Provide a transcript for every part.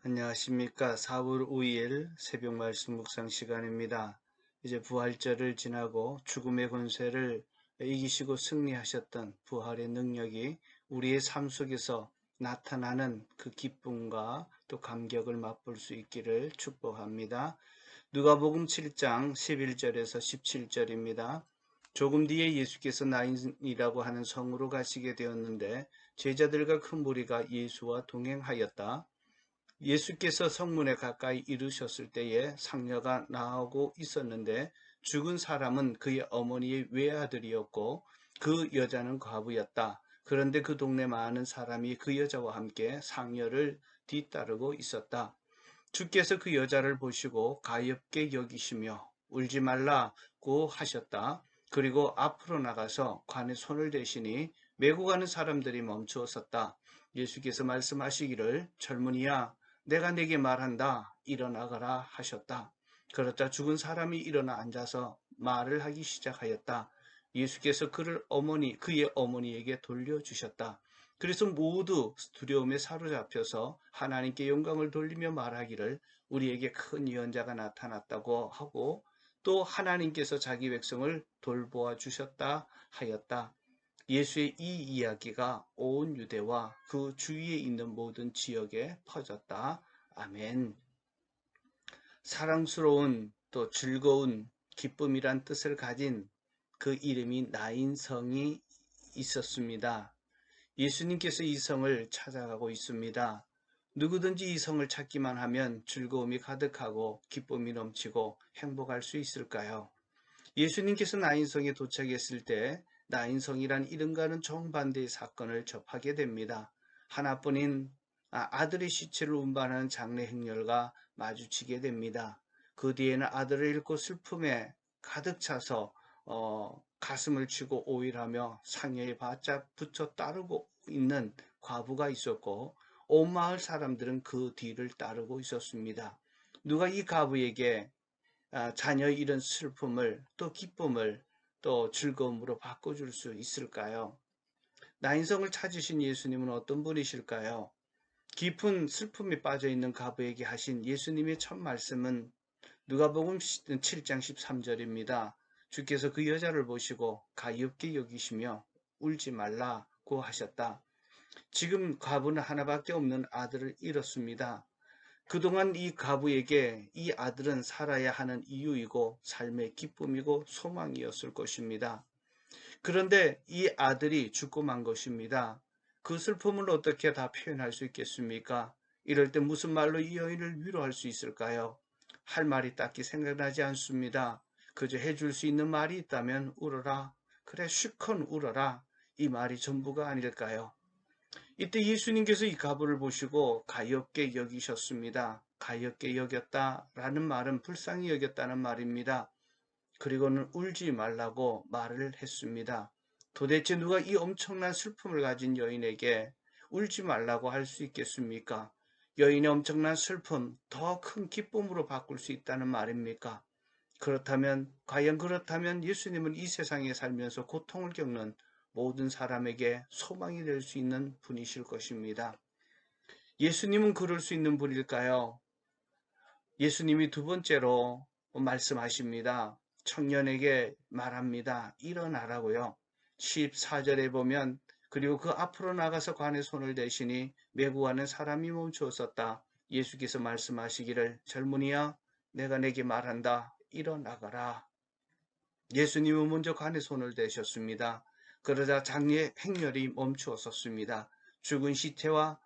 안녕하십니까. 4월 5일 새벽 말씀 묵상 시간입니다. 이제 부활절을 지나고 죽음의 권세를 이기시고 승리하셨던 부활의 능력이 우리의 삶 속에서 나타나는 그 기쁨과 또 감격을 맛볼 수 있기를 축복합니다. 누가복음 7장 11절에서 17절입니다. 조금 뒤에 예수께서 나인이라고 하는 성으로 가시게 되었는데 제자들과 큰 무리가 예수와 동행하였다. 예수께서 성문에 가까이 이르셨을 때에 상녀가 나오고 있었는데 죽은 사람은 그의 어머니의 외아들이었고 그 여자는 과부였다. 그런데 그 동네 많은 사람이 그 여자와 함께 상녀를 뒤따르고 있었다. 주께서 그 여자를 보시고 가엾게 여기시며 울지 말라고 하셨다. 그리고 앞으로 나가서 관에 손을 대시니 메고 가는 사람들이 멈추어 섰다. 예수께서 말씀하시기를 젊은이야 내가 네게 말한다 일어나거라 하셨다. 그러자 죽은 사람이 일어나 앉아서 말을 하기 시작하였다. 예수께서 그의 어머니에게 돌려주셨다. 그래서 모두 두려움에 사로잡혀서 하나님께 영광을 돌리며 말하기를 우리에게 큰 예언자가 나타났다고 하고 또 하나님께서 자기 백성을 돌보아 주셨다 하였다. 예수의 이 이야기가 온 유대와 그 주위에 있는 모든 지역에 퍼졌다. 아멘. 사랑스러운 또 즐거운 기쁨이란 뜻을 가진 그 이름이 나인성이 있었습니다. 예수님께서 이 성을 찾아가고 있습니다. 누구든지 이 성을 찾기만 하면 즐거움이 가득하고 기쁨이 넘치고 행복할 수 있을까요? 예수님께서 나인성에 도착했을 때 나인성이란 이름과는 정반대의 사건을 접하게 됩니다. 하나뿐인 아들의 시체를 운반하는 장례 행렬과 마주치게 됩니다. 그 뒤에는 아들을 잃고 슬픔에 가득 차서 가슴을 치고 오일하며 상여에 바짝 붙여 따르고 있는 과부가 있었고 온 마을 사람들은 그 뒤를 따르고 있었습니다. 누가 이 과부에게 자녀의 이런 슬픔을 또 기쁨을 또 즐거움으로 바꿔줄 수 있을까요? 나인성을 찾으신 예수님은 어떤 분이실까요? 깊은 슬픔에 빠져있는 과부에게 하신 예수님의 첫 말씀은 누가복음 7장 13절입니다. 주께서 그 여자를 보시고 가엾게 여기시며 울지 말라고 하셨다. 지금 과부는 하나밖에 없는 아들을 잃었습니다. 그동안 이 과부에게 이 아들은 살아야 하는 이유이고 삶의 기쁨이고 소망이었을 것입니다. 그런데 이 아들이 죽고 만 것입니다. 그 슬픔을 어떻게 다 표현할 수 있겠습니까? 이럴 때 무슨 말로 이 여인을 위로할 수 있을까요? 할 말이 딱히 생각나지 않습니다. 그저 해줄 수 있는 말이 있다면 울어라. 그래, 실컷 울어라. 이 말이 전부가 아닐까요? 이때 예수님께서 이 과부를 보시고 가엾게 여기셨습니다. 가엾게 여겼다라는 말은 불쌍히 여겼다는 말입니다. 그리고는 울지 말라고 말을 했습니다. 도대체 누가 이 엄청난 슬픔을 가진 여인에게 울지 말라고 할 수 있겠습니까? 여인의 엄청난 슬픔, 더 큰 기쁨으로 바꿀 수 있다는 말입니까? 과연 그렇다면 예수님은 이 세상에 살면서 고통을 겪는 모든 사람에게 소망이 될 수 있는 분이실 것입니다. 예수님은 그럴 수 있는 분일까요? 예수님이 두 번째로 말씀하십니다. 청년에게 말합니다. 일어나라고요. 14절에 보면 그리고 그 앞으로 나가서 관에 손을 대시니 메고 가는 사람이 멈추었었다. 예수께서 말씀하시기를 젊은이야 내가 내게 말한다. 일어나가라. 예수님은 먼저 관에 손을 대셨습니다. 그러자 장례 행렬이 멈추었었습니다. 죽은 시체와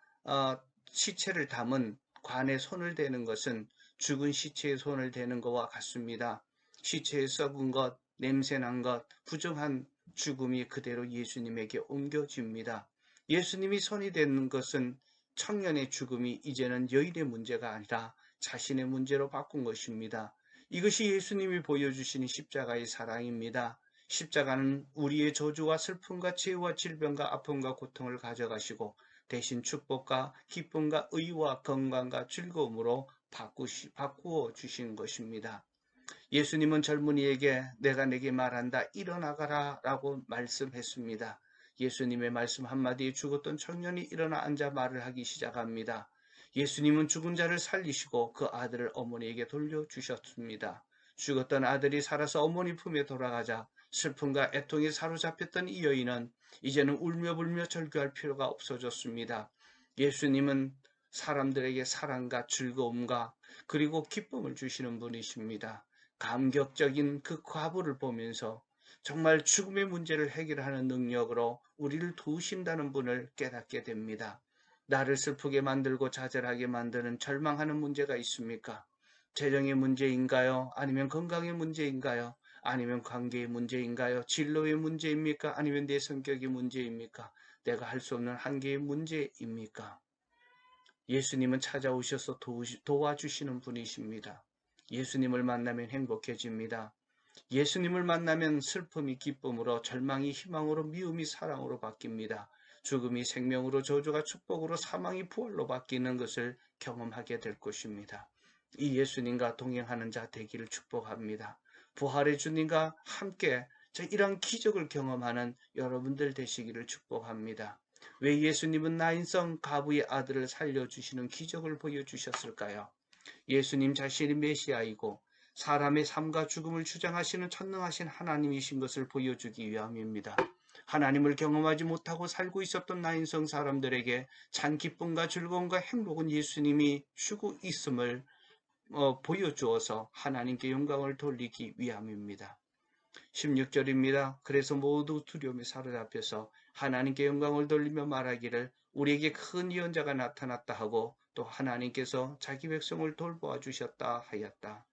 시체를 담은 관에 손을 대는 것은 죽은 시체에 손을 대는 것과 같습니다. 시체에 썩은 것, 냄새난 것, 부정한 죽음이 그대로 예수님에게 옮겨집니다. 예수님이 손이 되는 것은 청년의 죽음이 이제는 여인의 문제가 아니라 자신의 문제로 바꾼 것입니다. 이것이 예수님이 보여주시는 십자가의 사랑입니다. 십자가는 우리의 저주와 슬픔과 죄와 질병과 아픔과 고통을 가져가시고 대신 축복과 기쁨과 의와 건강과 즐거움으로 바꾸어 주신 것입니다. 예수님은 젊은이에게 내가 내게 말한다 일어나가라 라고 말씀했습니다. 예수님의 말씀 한마디에 죽었던 청년이 일어나 앉아 말을 하기 시작합니다. 예수님은 죽은 자를 살리시고 그 아들을 어머니에게 돌려주셨습니다. 죽었던 아들이 살아서 어머니 품에 돌아가자 슬픔과 애통에 사로잡혔던 이 여인은 이제는 울며 불며 절규할 필요가 없어졌습니다. 예수님은 사람들에게 사랑과 즐거움과 그리고 기쁨을 주시는 분이십니다. 감격적인 그 과부를 보면서 정말 죽음의 문제를 해결하는 능력으로 우리를 도우신다는 분을 깨닫게 됩니다. 나를 슬프게 만들고 좌절하게 만드는 절망하는 문제가 있습니까? 재정의 문제인가요? 아니면 건강의 문제인가요? 아니면 관계의 문제인가요? 진로의 문제입니까? 아니면 내 성격의 문제입니까? 내가 할 수 없는 한계의 문제입니까? 예수님은 찾아오셔서 도와주시는 분이십니다. 예수님을 만나면 행복해집니다. 예수님을 만나면 슬픔이 기쁨으로, 절망이 희망으로, 미움이 사랑으로 바뀝니다. 죽음이 생명으로, 저주가 축복으로, 사망이 부활로 바뀌는 것을 경험하게 될 것입니다. 이 예수님과 동행하는 자 되기를 축복합니다. 부활의 주님과 함께 이런 기적을 경험하는 여러분들 되시기를 축복합니다. 왜 예수님은 나인성 가부의 아들을 살려주시는 기적을 보여주셨을까요? 예수님 자신이 메시아이고 사람의 삶과 죽음을 주장하시는 전능하신 하나님이신 것을 보여주기 위함입니다. 하나님을 경험하지 못하고 살고 있었던 나인성 사람들에게 찬 기쁨과 즐거움과 행복은 예수님이 주고 있음을 보여주어서 하나님께 영광을 돌리기 위함입니다. 16절입니다. 그래서 모두 두려움에 사로잡혀서 하나님께 영광을 돌리며 말하기를 우리에게 큰 예언자가 나타났다 하고 또 하나님께서 자기 백성을 돌보아 주셨다 하였다.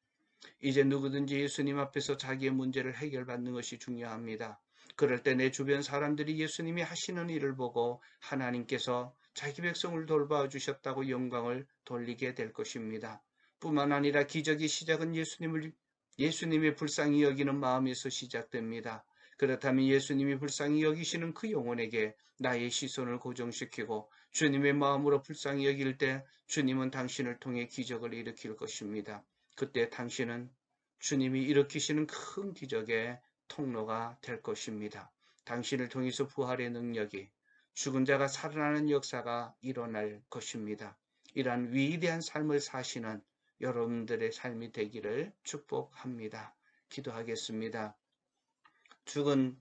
이제 누구든지 예수님 앞에서 자기의 문제를 해결받는 것이 중요합니다. 그럴 때 내 주변 사람들이 예수님이 하시는 일을 보고 하나님께서 자기 백성을 돌보아 주셨다고 영광을 돌리게 될 것입니다. 뿐만 아니라 기적의 시작은 예수님의 불쌍히 여기는 마음에서 시작됩니다. 그렇다면 예수님이 불쌍히 여기시는 그 영혼에게 나의 시선을 고정시키고 주님의 마음으로 불쌍히 여길 때 주님은 당신을 통해 기적을 일으킬 것입니다. 그때 당신은 주님이 일으키시는 큰 기적의 통로가 될 것입니다. 당신을 통해서 부활의 능력이 죽은 자가 살아나는 역사가 일어날 것입니다. 이러한 위대한 삶을 사시는 여러분들의 삶이 되기를 축복합니다. 기도하겠습니다. 죽은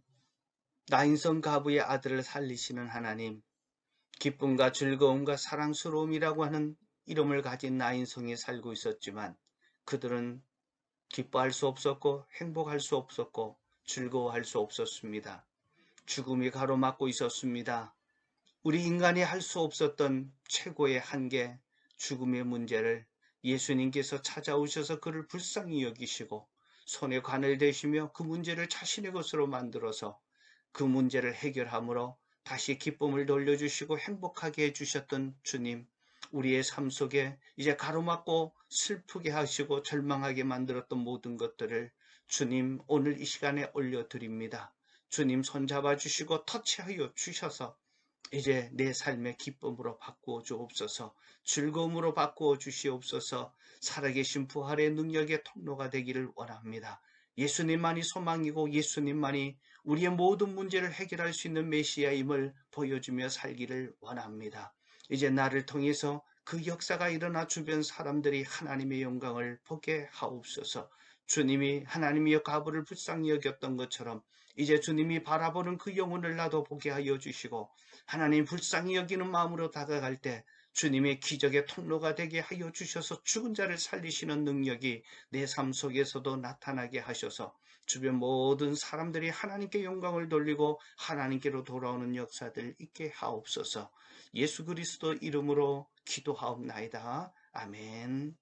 나인성 가부의 아들을 살리시는 하나님, 기쁨과 즐거움과 사랑스러움이라고 하는 이름을 가진 나인성에 살고 있었지만 그들은 기뻐할 수 없었고 행복할 수 없었고 즐거워할 수 없었습니다. 죽음이 가로막고 있었습니다. 우리 인간이 할 수 없었던 최고의 한계, 죽음의 문제를 예수님께서 찾아오셔서 그를 불쌍히 여기시고 손에 관을 대시며 그 문제를 자신의 것으로 만들어서 그 문제를 해결함으로 다시 기쁨을 돌려주시고 행복하게 해주셨던 주님, 우리의 삶 속에 이제 가로막고 슬프게 하시고 절망하게 만들었던 모든 것들을 주님 오늘 이 시간에 올려드립니다. 주님 손잡아 주시고 터치하여 주셔서 이제 내 삶의 기쁨으로 바꾸어 주옵소서, 즐거움으로 바꾸어 주시옵소서, 살아계신 부활의 능력의 통로가 되기를 원합니다. 예수님만이 소망이고 예수님만이 우리의 모든 문제를 해결할 수 있는 메시아임을 보여주며 살기를 원합니다. 이제 나를 통해서 그 역사가 일어나 주변 사람들이 하나님의 영광을 보게 하옵소서. 주님이 하나님의 가부를 불쌍히 여겼던 것처럼 이제 주님이 바라보는 그 영혼을 나도 보게 하여 주시고 하나님 불쌍히 여기는 마음으로 다가갈 때 주님의 기적의 통로가 되게 하여 주셔서 죽은 자를 살리시는 능력이 내 삶 속에서도 나타나게 하셔서 주변 모든 사람들이 하나님께 영광을 돌리고 하나님께로 돌아오는 역사들 있게 하옵소서. 예수 그리스도 이름으로 기도하옵나이다. 아멘.